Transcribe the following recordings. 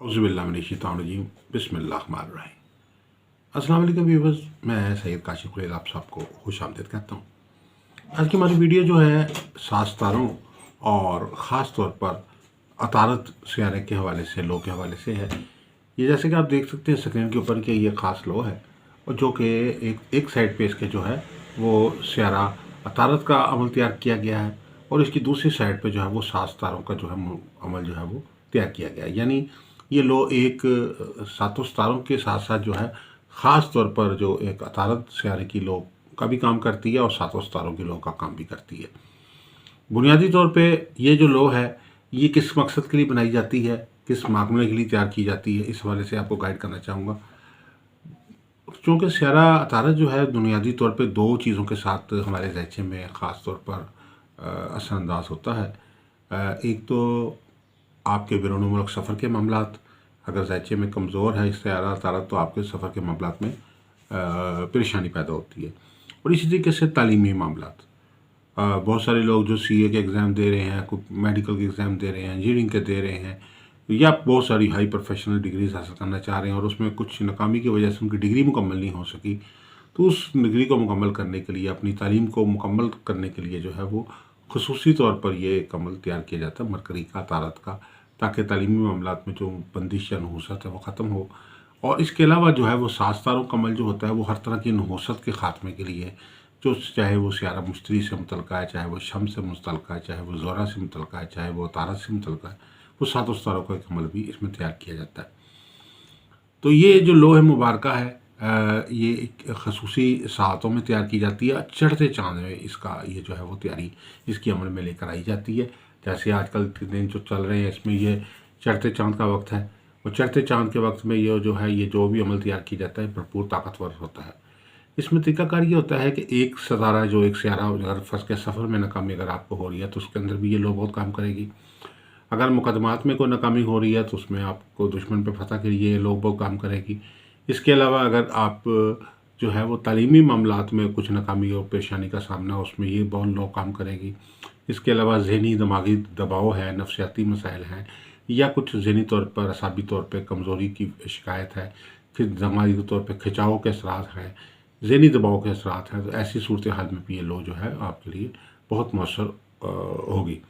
औज़ुबिल्लाहिमिनश्शैतानिर्रजीम बिस्मिल्लाहिर्रहमानिर्रहीम। अस्सलाम वालेकुम व्यूअर्स, मैं सैयद काशिफ कुरैशी आप सबको खुशामदीद कहता हूँ। आज की हमारी वीडियो जो है सात तारों और ख़ास तौर पर अतारत सियारे के हवाले से, लो के हवाले से है। ये जैसे कि आप देख सकते हैं स्क्रीन के ऊपर कि ये ख़ास लो है और जो कि एक साइड पे इसके जो है वो सियारा अतारत का अमल तैयार किया गया है और इसकी दूसरी साइड पे जो है वो सात तारों का जो है अमल जो है वो तैयार किया गया है। यानी ये लो एक सातों सितारों के साथ साथ जो है ख़ास तौर पर जो एक अतारत सियारे की लो का भी काम करती है और सातों सितारों की लो का काम भी करती है। बुनियादी तौर पे ये जो लो है ये किस मकसद के लिए बनाई जाती है, किस मामले के लिए तैयार की जाती है, इस हवाले से आपको गाइड करना चाहूँगा। चूँकि सियारा अतारत जो है बुनियादी तौर पे दो चीज़ों के साथ हमारे ज़ैचे में ख़ास तौर पर असरअंदाज होता है। एक तो आपके बैरून मुल्क सफ़र के मामलात, अगर ज़ैचे में कमज़ोर है इस सियारा अतारत तो आपके सफ़र के मामलात में परेशानी पैदा होती है। और इसी तरीके से तालीमी मामलात, बहुत सारे लोग जो सीए के एग्ज़ाम दे रहे हैं, कोई मेडिकल के एग्ज़ाम दे रहे हैं, इंजीनियरिंग के दे रहे हैं या बहुत सारी हाई प्रोफेशनल डिग्रीज हासिल करना चाह रहे हैं और उसमें कुछ नाकामी की वजह से उनकी डिग्री मुकम्मल नहीं हो सकी, तो उस डिग्री को मुकम्मल करने के लिए, अपनी तालीम को मुकम्मल करने के लिए जो है वो ख़ुसूसी तौर पर ये एक अमल तैयार किया जाता है मरकरी का, अतारत का, ताकि तालीमी मामलात में जो बंदिश या नहूसत है वो ख़त्म हो। और इसके अलावा जो है वो सात तारों का अमल जो होता है वो हर तरह की नहूसत के ख़ात्मे के लिए, जो चाहे वो सियारा मुश्तरी से मुतल्लिक़ है, चाहे वो शम्स से मुतल्लिक़ है, चाहे वो ज़ोहरा से मुतल्लिक़ है, चाहे वो अतारत से मुतल्लिक़ है, वो सातों सितारों का एक अमल भी इसमें तैयार किया जाता है। तो ये जो लोह मुबारका है ये एक खसूसी सातों में तैयार की जाती है। चढ़ते चाँद में इसका ये जो है वो तैयारी इसकी अमल में लेकर आई जाती है। जैसे आजकल के दिन जो चल रहे हैं इसमें ये चढ़ते चाँद का वक्त है और चढ़ते चाँद के वक्त में ये जो है ये जो भी अमल तैयार किया जाता है भरपूर ताकतवर होता है। इसमें तरीक़ाकार ये होता है कि एक सितारा जो एक सियारा अगर फंस के सफ़र में नाकामी अगर आपको हो रही है तो उसके अंदर भी ये लो बहुत काम करेगी। अगर मुकदमात में कोई नाकामी हो रही है तो उसमें आपको दुश्मन पे फतह के लिए लोग बहुत काम करेगी। इसके अलावा अगर आप जो है वो तालीमी मामलात में कुछ नाकामी और परेशानी का सामना हो उसमें ये बहुत लोग काम करेगी। इसके अलावा ज़हनी दिमागी दबाव है, नफ्सियाती मसाइल हैं या कुछ ज़हनी तौर पर असाबी तौर पर कमज़ोरी की शिकायत है, फिर दिमागी तौर पर खिंचाव के असरात हैं, ज़हनी दबाव के असरात हैं, तो ऐसी सूरत हाल में भी ये लो जो है आपके लिए बहुत मौसर होगी।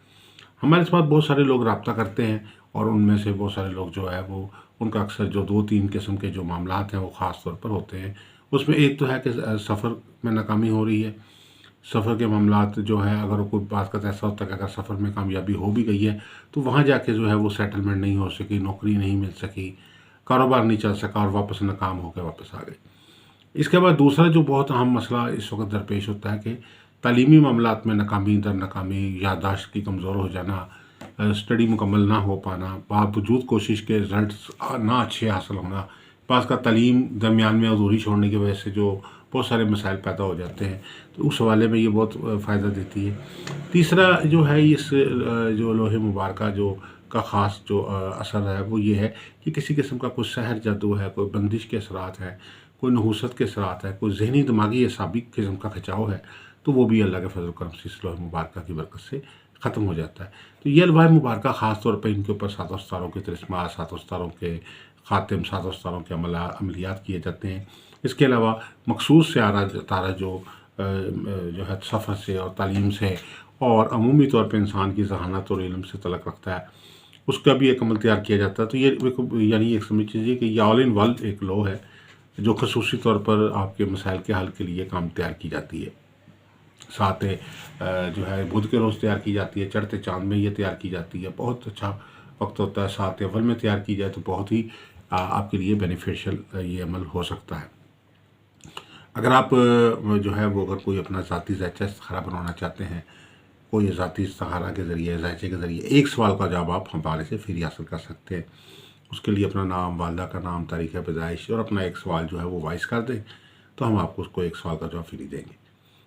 हमारे साथ बहुत सारे लोग रब्ता करते हैं और उनमें से बहुत सारे लोग जो है वो उनका अक्सर जो दो तीन किस्म के जो मामलात हैं वो ख़ास तौर पर होते हैं। उसमें एक तो है कि सफ़र में नाकामी हो रही है। सफ़र के मामलात जो है अगर कोई बात का ऐसा होता है कि अगर सफ़र में कामयाबी हो भी गई है तो वहाँ जाके जो है वो सेटलमेंट नहीं हो सकी, नौकरी नहीं मिल सकी, कारोबार नहीं चल सका और वापस नाकाम होकर वापस आ गए। इसके बाद दूसरा जो बहुत अहम मसला इस वक्त दरपेश होता है कि तालीमी मामलात में नाकामी दर नाकामी, याददाश्त की कमज़ोर हो जाना, स्टडी मुकम्मल ना हो पाना, बावजूद कोशिश के रिज़ल्ट्स ना अच्छे हासिल होना, पास का तालीम दरमियान में अधूरी छोड़ने की वजह से जो बहुत सारे मसाइल पैदा हो जाते हैं, तो उस हवाले में ये बहुत फ़ायदा देती है। तीसरा जो है इस जो लोहे मुबारका जो का ख़ास जो असर है वो ये है कि किसी किस्म का कोई सहर जादू है, कोई बंदिश के असरात हैं, कोई नहूसत के असरात है, कोई ज़हनी दिमागी असाबी किस्म का खिंचाव है, तो वो भी अल्लाह के फजल करम से इस लोहे मुबारका की बरकत से ख़त्म हो जाता है। तो ये लोहे मुबारका ख़ास तौर पर इनके ऊपर सातों सितारों के तिलिस्मा, सातों सितारों के ख़ातिम, सातों सितारों के अमलियात किए जाते हैं। इसके अलावा मखसूस सियारा तारा जो है सफ़र से और तालीम से और अमूमी तौर पर इंसान की ज़हानत और इल्म से तल्लुक़ रखता है, उसका भी एक अमल तैयार किया जाता है। तो ये यानी एक समझ लीजिए कि ये ऑल इन वन एक लो है जो खसूसी तौर पर आपके मसाइल के हल के लिए काम तैयार की जाती है। साथ जो है बुध के रोज़ तैयार की जाती है, चढ़ते चाँद में ये तैयार की जाती है। बहुत अच्छा वक्त होता है। सात अव्वल में तैयार की जाए तो बहुत ही आपके लिए बेनिफिशियल ये अमल हो सकता है। अगर आप जो है वो अगर कोई अपना ज़ाती ज़ैचा इस्तिखारा बनवाना चाहते हैं, कोई ज़ाती इस्तिखारा के ज़रिए, ज़ैचे के ज़रिए एक सवाल का जवाब आप हमारे से फ्री हासिल कर सकते हैं। उसके लिए अपना नाम, वालिदा का नाम, तारीख़ पैदाइश और अपना एक सवाल जो है वो वॉइस कर दें तो हम आपको उसको एक सवाल का जवाब फ्री देंगे।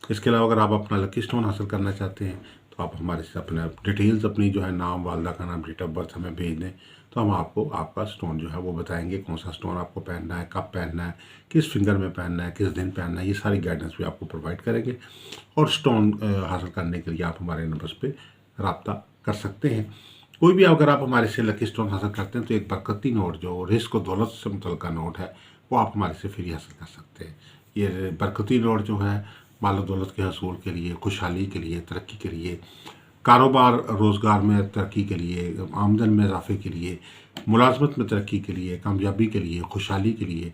इसके अलावा अगर आप अपना लकी स्टोन हासिल करना चाहते हैं तो आप हमारे से अपना डिटेल्स, अपनी जो है नाम, वालिदा का नाम, डेट ऑफ बर्थ हमें भेज दें तो हम आपको आपका स्टोन जो है वो बताएंगे, कौन सा स्टोन आपको पहनना है, कब पहनना है, किस फिंगर में पहनना है, किस दिन पहनना है, ये सारी गाइडेंस भी आपको प्रोवाइड करेंगे। और स्टोन हासिल करने के लिए आप हमारे नंबर्स पे रब्ता कर सकते हैं। कोई भी अगर आप हमारे से लकी स्टोन हासिल करते हैं तो एक बरकती नोट जो रिस्क और दौलत से मुतल्लिका नोट है वो आप हमारे से फ्री हासिल कर सकते हैं। ये बरकती नोट जो है माल और दौलत के हसूल के लिए, खुशहाली के लिए, तरक्की के लिए, कारोबार रोज़गार में तरक्की के लिए, आमदन में इजाफे के लिए, मुलाजमत में तरक्की के लिए, कामयाबी के लिए, खुशहाली के लिए,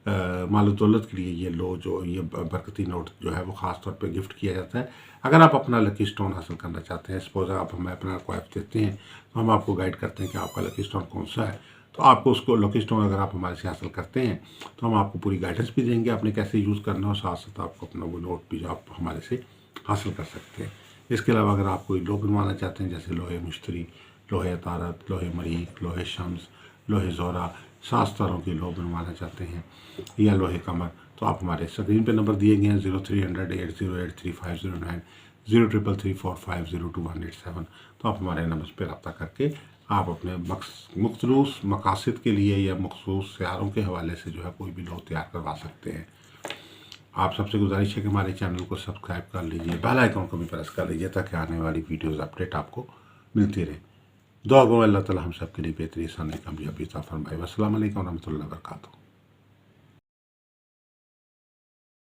माल और दौलत के लिए ये लो जो ये बरकती नोट जो है वो ख़ास तौर पे गिफ्ट किया जाता है। अगर आप अपना लकी स्टोन हासिल करना चाहते हैं, सपोज आप हमें अपना क्वाइफ देते हैं तो हम आपको गाइड करते हैं कि आपका लकी स्टोन कौन सा है। तो आपको उसको लकी स्टोन अगर आप हमारे से हासिल करते हैं तो हम आपको पूरी गाइडेंस भी देंगे आपने कैसे यूज़ करना है, और साथ साथ आपको अपना वो नोट भी जो आप हमारे से हासिल कर सकते हैं। इसके अलावा अगर आप कोई लो बनवाना चाहते हैं जैसे लोहे मुश्तरी, लोहे तारत, लोहे मरीक, लोहे शम्स, लोहे ज़ोरा, 7 तारों की लो बनवाना चाहते हैं या लोहे कमर, तो आप हमारे स्क्रीन पे नंबर दिए गए हैं 0300 8083 509 03334502 तो आप हमारे नंबर पर रब्ता करके आप अपने मुख्तलिफ मकासद के लिए या मखसूस सयारों के हवाले से जो है कोई भी लो तैयार करवा सकते हैं। आप सबसे गुजारिश है कि हमारे चैनल को सब्सक्राइब कर लीजिए, बेल आइकन को भी प्रेस कर लीजिए ताकि आने वाली वीडियोस अपडेट आपको मिलती रहे। दुआ गो अल्लाह ताला हम सब के लिए बेहतरीन आसानी कामयाबी अता फरमाए। अस्सलाम वालेकुम रहमतुल्लाहि व बरकातहू।